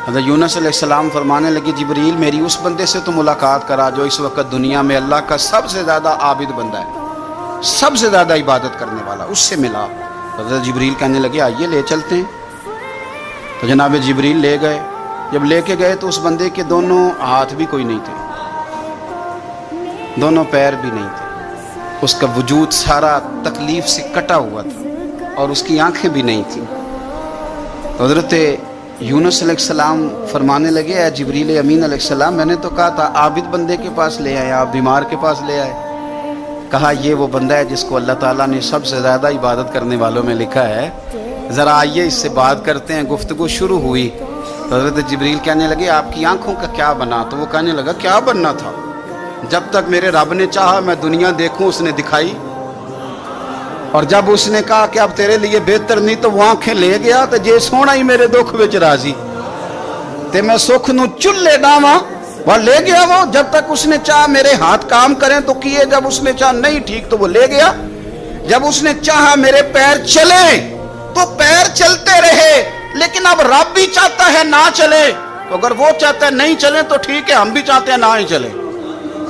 حضرت یونس علیہ السلام فرمانے لگے جبریل میری اس بندے سے تو ملاقات کرا جو اس وقت دنیا میں اللہ کا سب سے زیادہ عابد بندہ ہے، سب سے زیادہ عبادت کرنے والا، اس سے ملا۔ حضرت جبریل کہنے لگے آئیے لے چلتے ہیں۔ تو جناب جبریل لے گئے۔ جب لے کے گئے تو اس بندے کے دونوں ہاتھ بھی کوئی نہیں تھے، دونوں پیر بھی نہیں تھے، اس کا وجود سارا تکلیف سے کٹا ہوا تھا اور اس کی آنکھیں بھی نہیں تھیں۔ حضرت یونس علیہ السلام فرمانے لگے اے جبریل امین علیہ السلام، میں نے تو کہا تھا عابد بندے کے پاس لے آئے، آپ بیمار کے پاس لے آئے۔ کہا یہ وہ بندہ ہے جس کو اللہ تعالیٰ نے سب سے زیادہ عبادت کرنے والوں میں لکھا ہے، ذرا آئیے اس سے بات کرتے ہیں۔ گفتگو شروع ہوئی۔ حضرت جبریل کہنے لگے آپ کی آنکھوں کا کیا بنا؟ تو وہ کہنے لگا کیا بننا تھا، جب تک میرے رب نے چاہا میں دنیا دیکھوں اس نے دکھائی، اور جب اس نے کہا کہ اب تیرے لیے بہتر نہیں تو وہ آنکھیں لے گیا تو جے سونا ہی میرے دکھ وچ راضی تے میں سکھ نو چلے ڈاواں، وہ لے گیا۔ وہ جب تک اس نے چاہا میرے ہاتھ کام کریں تو کیے، جب اس نے چاہا نہیں ٹھیک تو وہ لے گیا۔ جب اس نے چاہا میرے پیر چلیں تو پیر چلتے رہے، لیکن اب رب بھی چاہتا ہے نہ چلے، تو اگر وہ چاہتا ہے نہیں چلے تو ٹھیک ہے، ہم بھی چاہتے ہیں نہ ہی چلے۔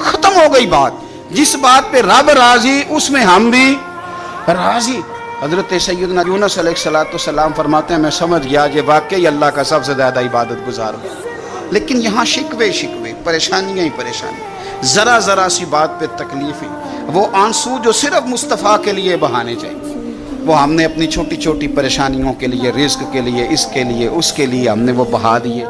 ختم ہو گئی بات۔ جس بات پہ رب راضی اس میں ہم بھی راضی۔ حضرت سیدنا یونس علیہ السلام فرماتے ہیں میں سمجھ گیا یہ واقعی اللہ کا سب سے زیادہ عبادت گزار ہوا، لیکن یہاں شکوے پریشانیاں ہی پریشانی، ذرا ذرا سی بات پہ تکلیفیں، وہ آنسو جو صرف مصطفیٰ کے لیے بہانے چاہیے، وہ ہم نے اپنی چھوٹی چھوٹی پریشانیوں کے لیے، رزق کے لیے، اس کے لیے اس کے لیے ہم نے وہ بہا دیے۔